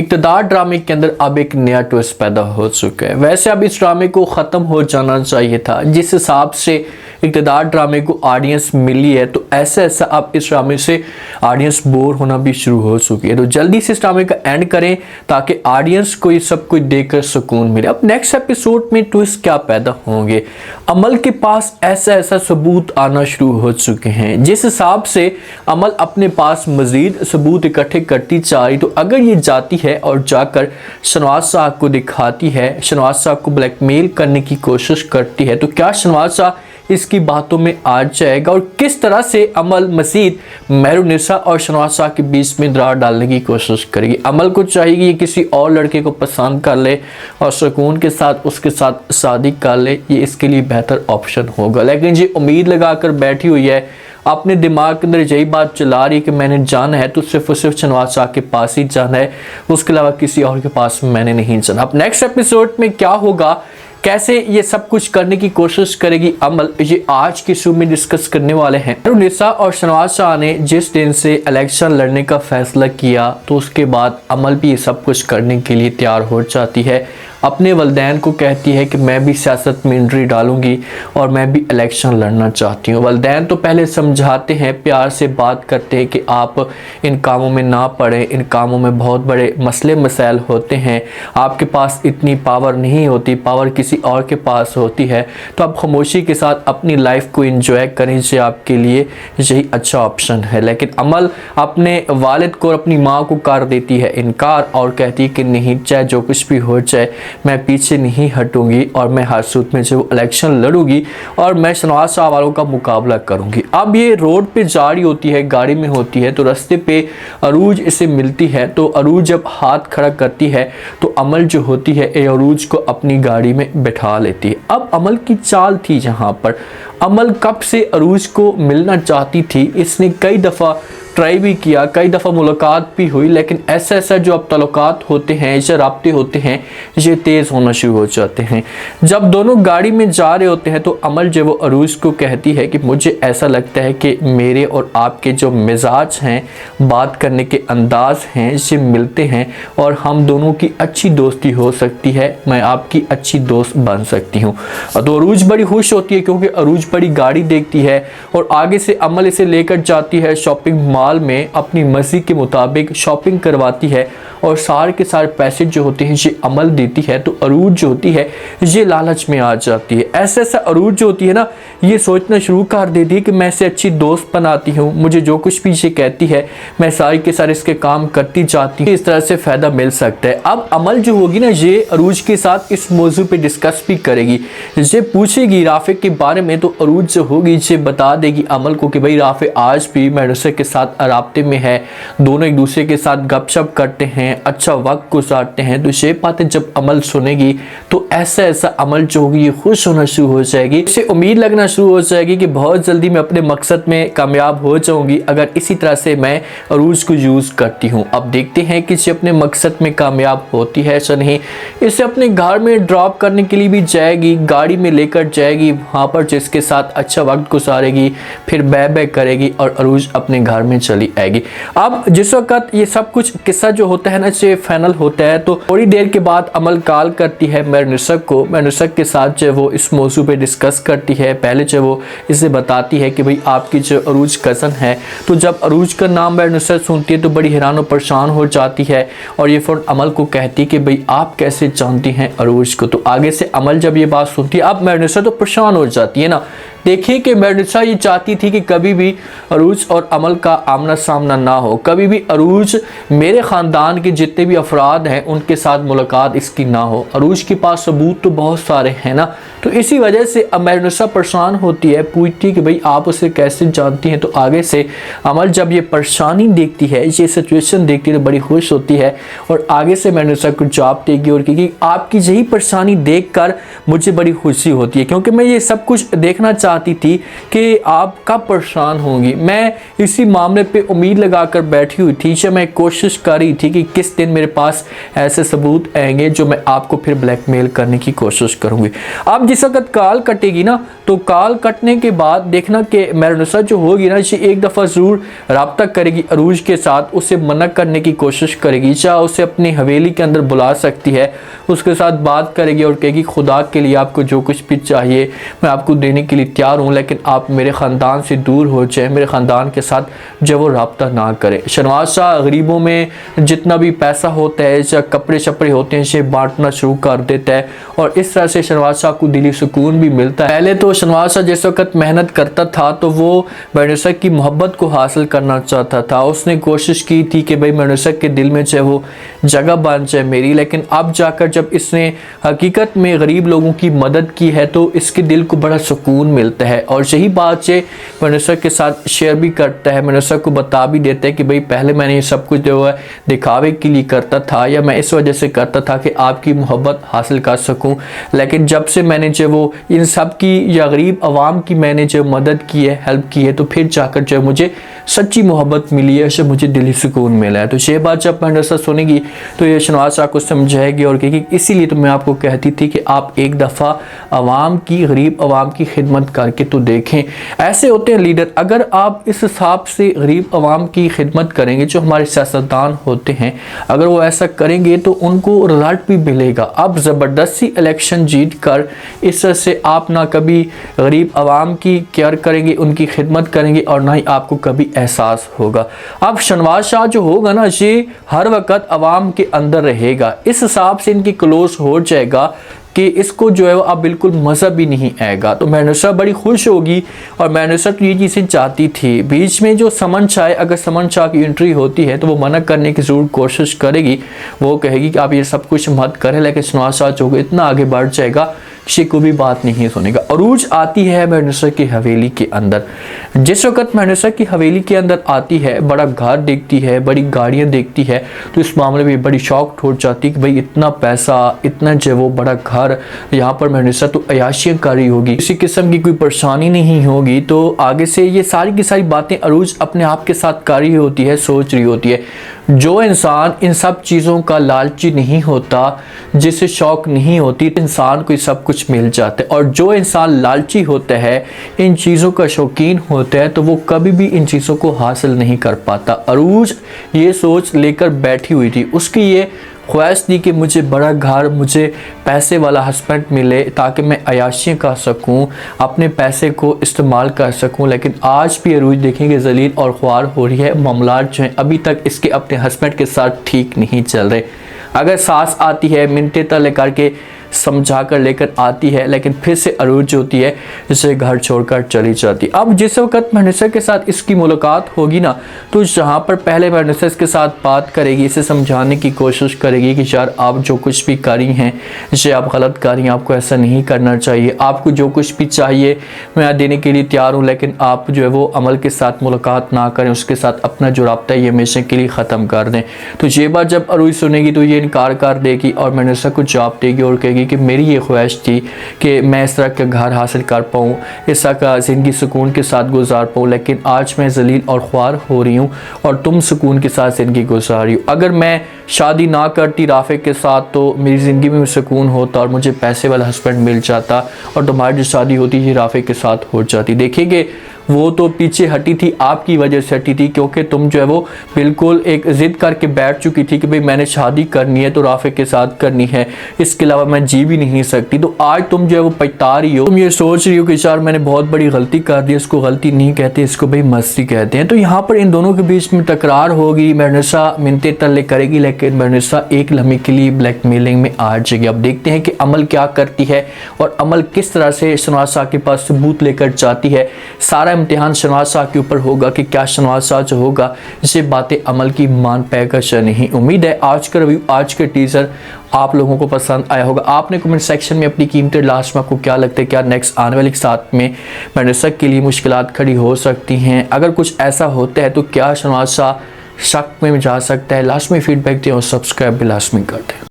इक़्तिदार ड्रामे के अंदर अब एक नया ट्विस्ट पैदा हो चुका है। वैसे अब इस ड्रामे को ख़त्म हो जाना चाहिए था। जिस हिसाब से इक़्तिदार ड्रामे को ऑडियंस मिली है, तो ऐसा अब इस ड्रामे से ऑडियंस बोर होना भी शुरू हो चुकी है। तो जल्दी से इस ड्रामे का एंड करें ताकि ऑडियंस को ये सब कुछ देखकर सुकून मिले। अब नेक्स्ट एपिसोड में ट्विस्ट क्या पैदा होंगे। अमल के पास ऐसा सबूत आना शुरू हो चुके हैं। जिस हिसाब से अमल अपने पास मज़ीद सबूत इकट्ठे करती जा रही, तो अगर ये जाती है और जाकर शहनवाज साहब को दिखाती है, शहनवाज साहब को ब्लैकमेल करने की कोशिश करती है, तो क्या शहनवाज साहब इसकी बातों में आ जाएगा और किस तरह से अमल मजीद मेहरुनिसा और शहनवाज साहब के बीच में दरार डालने की कोशिश करेगी। अमल को चाहिए कि ये किसी और लड़के को पसंद कर ले और सुकून के साथ उसके साथ शादी कर ले, ये इसके लिए बेहतर ऑप्शन होगा। लेकिन ये उम्मीद लगाकर बैठी हुई है, अपने दिमाग के अंदर यही बात चला रही है कि मैंने जाना है तो सिर्फ और सिर्फ शहनवाज साहब के पास ही जाना है, उसके अलावा किसी और के पास मैंने नहीं जाना। अब नेक्स्ट एपिसोड में क्या होगा, कैसे ये सब कुछ करने की कोशिश करेगी अमल, ये आज की शो में डिस्कस करने वाले हैं। मेहरुनिसा और शहनवाज साहब ने जिस दिन से इलेक्शन लड़ने का फैसला किया, तो उसके बाद अमल भी ये सब कुछ करने के लिए तैयार हो जाती है। अपने वालिदैन को कहती है कि मैं भी सियासत में एंट्री डालूंगी और मैं भी इलेक्शन लड़ना चाहती हूँ। वालिदैन तो पहले समझाते हैं, प्यार से बात करते हैं कि आप इन कामों में ना पड़ें, इन कामों में बहुत बड़े मसले मसाइल होते हैं, आपके पास इतनी पावर नहीं होती, पावर किसी और के पास होती है, तो आप खामोशी के साथ अपनी लाइफ को एंजॉय करें, जो आपके लिए यही अच्छा ऑप्शन है। लेकिन अमल अपने वालिद को, अपनी माँ को कर देती है इनकार और कहती है कि नहीं, चाहे जो कुछ भी हो जाए मैं पीछे नहीं हटूंगी और मैं हर सूरत में जो इलेक्शन लड़ूंगी और मैं शहनवाज साहब वालों का मुकाबला करूंगी। अब ये रोड पे जा रही होती है, गाड़ी में होती है, तो रास्ते पे अरूज इसे मिलती है। तो अरूज जब हाथ खड़ा करती है तो अमल जो होती है अरूज को अपनी गाड़ी में बैठा लेती है। अब अमल की चाल थी, जहाँ पर अमल कब से अरूज को मिलना चाहती थी, इसने कई दफ़ा ट्राई भी किया, कई दफ़ा मुलाकात भी हुई, लेकिन ऐसा जो अब तल्लुकात होते हैं, ऐसे राब्ते होते हैं, ये तेज़ होना शुरू हो जाते हैं। जब दोनों गाड़ी में जा रहे होते हैं तो अमल जो वो अरूज को कहती है कि मुझे ऐसा लगता है कि मेरे और आपके जो मिजाज हैं, बात करने के अंदाज हैं, ये मिलते हैं और हम दोनों की अच्छी दोस्ती हो सकती है, मैं आपकी अच्छी दोस्त बन सकती हूँ। तो अरूज बड़ी खुश होती है क्योंकि अरूज बड़ी गाड़ी देखती है और आगे से अमल इसे लेकर जाती है शॉपिंग मॉल में, अपनी मर्जी के मुताबिक शॉपिंग करवाती है और सारे के सारे पैसे जो होते हैं ये अमल देती है। तो अरूज जो होती है ये लालच में आ जाती है। ऐसा अरूज जो होती है ना, ये सोचना शुरू कर देती है कि मैं इसे अच्छी दोस्त बनाती हूँ, मुझे जो कुछ भी ये कहती है मैं सारे के सारे इसके काम करती जाती हूँ, इस तरह से फ़ायदा मिल सकता है। अब अमल जो होगी ना, ये अरूज के साथ इस मौजू पर डिस्कस भी करेगी, ये पूछेगी राफिक के बारे में। तो अरूज जो होगी ये बता देगी अमल को कि भाई राफिक आज भी मेहरुनिसा के साथ राब्ते में है, दोनों एक दूसरे के साथ गपशप करते हैं, अच्छा वक्त गुजारते हैं। तो ये बातें जब अमल सुनेगी तो ऐसा अमल जो होगी ये खुश होना शुरू हो जाएगी, इसे उम्मीद लगना शुरू हो जाएगी कि बहुत जल्दी मैं अपने मकसद में कामयाब हो जाऊंगी अगर इसी तरह से मैं अरूज को यूज़ करती हूँ। अब देखते हैं कि ये अपने मकसद में कामयाब होती है या नहीं। इसे अपने घर में ड्रॉप करने के लिए भी जाएगी, गाड़ी में लेकर जाएगी, वहाँ पर जिसके साथ अच्छा वक्त गुजारेगी, फिर बै करेगी और अरूज अपने घर में चली आएगी। अब जिस वक्त ये सब कुछ किस्सा जो होता है ना से फाइनल होता है, तो थोड़ी देर के बाद अमल कॉल करती है मेहरुनिसा को, मेहरुनिसा के साथ जो वो इस मौजू पे डिस्कस करती है। पहले जो वो इसे बताती है कि भाई आपकी जो अरूज कज़न है, तो जब अरूज का नाम मेहरुनिसा सुनती है तो बड़ी हैरान और परेशान हो जाती है और ये फ़ौरन अमल को कहती है कि भाई आप कैसे जानती हैं अरूज को। तो आगे से अमल जब ये बात सुनती है, अब मेहरुनिसा तो परेशान हो जाती है ना। देखिए कि मेहरुनिसा ये चाहती थी कि कभी भी अरूज और अमल का आमना सामना ना हो, कभी भी अरूज मेरे ख़ानदान के जितने भी अफराद हैं उनके साथ मुलाकात इसकी ना हो। अरूज के पास सबूत तो बहुत सारे हैं ना, तो इसी वजह से अब मेहरुनिसा परेशान होती है, पूछती है कि भाई आप उसे कैसे जानती हैं। तो आगे से अमल जब ये परेशानी देखती है, ये सिचुएशन देखती है, तो बड़ी खुश होती है और आगे से मेहरुनिसा को जवाब देगी और कहेगी आपकी यही परेशानी देख कर मुझे बड़ी खुशी होती है, क्योंकि मैं ये सब कुछ देखना चाहती थी कि आप कब परेशान होंगी। मैं इसी मामले पे उम्मीद लगाकर बैठी हुई थी, मैं कोशिश कर रही थी कि किस दिन मेरे पास ऐसे सबूत आएंगे जो मैं आपको फिर ब्लैकमेल करने की कोशिश करूंगी। अब जिस वक्त कॉल कटेगी ना, तो कॉल कटने के बाद देखना कि मेहरुनिसा जो होगी ना, ये एक दफ़ा ज़रूर रब्ता करेगी अरूज के साथ, उसे मना करने की कोशिश करेगी, चाहे उसे अपनी हवेली के अंदर बुला सकती है, उसके साथ बात करेगी और कहेगी खुदा के लिए आपको जो कुछ भी चाहिए मैं आपको देने के लिए तैयार हूँ, लेकिन आप मेरे ख़ानदान से दूर हो जाए, मेरे ख़ानदान के साथ जो वो रब्ता ना करे। शहनवाज शाह गरीबों में जितना भी पैसा होता है या कपड़े शपड़े होते हैं इसे बांटना शुरू कर देता है और इस तरह से शहनवाज शाह को दिली सुकून भी मिलता है। पहले तो शहनवाज शाह जिस वक्त मेहनत करता था तो वो मेहरुनिसा की मोहब्बत को हासिल करना चाहता था। उसने कोशिश की थी कि भाई मेहरुनिसा के दिल में चाहे वो जगह बन जाए मेरी, लेकिन अब जाकर जब इसने हकीकत में गरीब लोगों की मदद की है तो इसके दिल को बड़ा सुकून मिलता है और यही बात से मेहरुनिसा के साथ शेयर भी करता है। मेहरुनिसा को बता भी देता है कि भाई पहले मैंने ये सब कुछ जो है दिखावे के लिए करता था या मैं इस वजह से करता था कि आपकी मोहब्बत हासिल कर सकूं, लेकिन जब से मैंने जो वो इन सब की या गरीब आवाम की मैंने जो मदद की है, हेल्प की है, तो फिर जाकर जो मुझे सच्ची मोहब्बत मिली है, उससे मुझे दिली सुकून मिला है। तो ये बात जब मेहरुनिसा सुनेगी तो ये शहनवाज शाह को समझाएगी और कहेगी इसीलिए तो मैं आपको कहती थी कि आप एक दफ़ा आवाम की, गरीब आवाम की खिदमत करके तो देखें। ऐसे होते हैं लीडर, अगर आप इस हिसाब से गरीब आवाम की खिदमत करेंगे, जो हमारे सियासतदान होते हैं, अगर वो ऐसा करेंगे तो उनको रिजल्ट भी मिलेगा। अब ज़बरदस्ती इलेक्शन जीत कर इस तरह से आप ना कभी गरीब आवाम की केयर करेंगे, उनकी खिदमत करेंगे और ना ही आपको कभी एहसास होगा। अब शहनवाज शाह जो होगा ना, ये हर वक्त आवाम के अंदर रहेगा, इस हिसाब से इनकी क्लोज हो जाएगा कि इसको जो है वो अब बिल्कुल मज़ा भी नहीं आएगा। तो मेहरुनिसा बड़ी खुश होगी और मेहरुनिसा तो ये चीज़ें चाहती थी। बीच में जो समन शाह, अगर समन शाह की एंट्री होती है तो वो मना करने की ज़रूर कोशिश करेगी, वो कहेगी कि आप ये सब कुछ मत करें, लेकिन शहनवाज शाह जो इतना आगे बढ़ जाएगा किसी को भी बात नहीं सुनेगा। अरूज आती है मेहरुनिसा की हवेली के अंदर। जिस वक्त मेहरुनिसा की हवेली के अंदर आती है, बड़ा घर देखती है, बड़ी गाड़ियाँ देखती है, तो इस मामले में बड़ी शॉक्ड हो जाती है कि भाई इतना पैसा, इतना जो वो बड़ा घर, यहाँ पर मेहरुनिसा तो अयाशियाँ कर रही होगी, किसी किस्म की कोई परेशानी नहीं होगी। तो आगे से ये सारी की सारी बातें अरूज अपने आप के साथ कर रही होती है, सोच रही होती है। जो इंसान इन सब चीज़ों का लालची नहीं होता, जिसे शौक नहीं होती, इंसान को सब कुछ मिल जाता है। और जो इंसान लालची होता है, इन चीज़ों का शौकीन होता है, तो वो कभी भी इन चीज़ों को हासिल नहीं कर पाता। अरूज ये सोच लेकर बैठी हुई थी, उसकी ये ख्वाहिश थी कि मुझे बड़ा घर, मुझे पैसे वाला हस्बैंड मिले ताकि मैं अयाशियाँ कर सकूं, अपने पैसे को इस्तेमाल कर सकूं। लेकिन आज भी अरूज देखेंगे जलील और ख्वार हो रही है। मामलात जो हैं अभी तक इसके अपने हस्बैंड के साथ ठीक नहीं चल रहे। अगर सास आती है, मिनटे तले करके समझा कर लेकर आती है, लेकिन फिर से अरूज जो होती है इसे घर छोड़कर चली जाती है। अब जिस वक्त मेहरुनिसा के साथ इसकी मुलाकात होगी ना, तो जहाँ पर पहले मेहरुनिसा इसके साथ बात करेगी, इसे समझाने की कोशिश करेगी कि यार आप जो कुछ भी कर रही हैं इसे आप गलत कर रही हैं, आपको ऐसा नहीं करना चाहिए, आपको जो कुछ भी चाहिए मैं देने के लिए तैयार हूँ, लेकिन आप जो है वो अमल के साथ मुलाकात ना करें, उसके साथ अपना जो रब्ता है ये हमेशा के लिए ख़त्म कर दें। तो ये बात जब अरूज सुनेगी तो ये इनकार कर देगी और मेहरुनिसा को जवाब देगी और कहेगी कि मेरी ये ख्वाहिश थी कि मैं इस तरह का घर हासिल कर पाऊँ, इस तरह का ज़िंदगी सुकून के साथ गुजार पाऊँ, लेकिन आज मैं जलील और ख्वार हो रही हूँ और तुम सुकून के साथ ज़िंदगी गुजार रही हो। अगर मैं शादी ना करती राफे के साथ तो मेरी ज़िंदगी में सुकून होता और मुझे पैसे वाला हस्बैंड मिल जाता और तुम्हारी जो शादी होती थी राफे के साथ हो जाती। देखिए वो तो पीछे हटी थी, आपकी वजह से हटी थी, क्योंकि तुम जो है वो बिल्कुल एक ज़िद करके बैठ चुकी थी कि भाई मैंने शादी करनी है तो राफे के साथ करनी है, इसके अलावा मैं जी भी नहीं सकती। तो आज तुम जो है वो पछता रही हो, तुम ये सोच रही हो कि यार मैंने बहुत बड़ी गलती कर दी। इसको गलती नहीं कहते, इसको भाई मस्ती कहते हैं। तो यहाँ पर इन दोनों के बीच में तकरार होगी, मेहरुनिसा मिन्नतें तरले करेगी, लेकिन मेहरुनिसा एक लम्हे के लिए ब्लैकमेलिंग में आ जाएगी। अब देखते हैं कि अमल क्या करती है और अमल किस तरह से शहनवाज शाह के पास सबूत लेकर जाती है। सारा इम्तिहान शहनवाज शाह के ऊपर होगा कि क्या शहनवाज शाह जो होगा ये बातें अमल की मान पाएगा या नहीं। उम्मीद है आज का रिव्यू, आज के टीजर आप लोगों को पसंद आया होगा। आपने कमेंट सेक्शन में अपनी कीमती लास्ट में आपको क्या लगता है, क्या नेक्स्ट आने वाले साथ में मेहरुनिसा के लिए मुश्किलात खड़ी हो सकती हैं? अगर कुछ ऐसा होता है तो क्या शहनवाज शाह शक में जा सकता है? लास्ट में फीडबैक दें और सब्सक्राइब भी लास्ट में कर दें।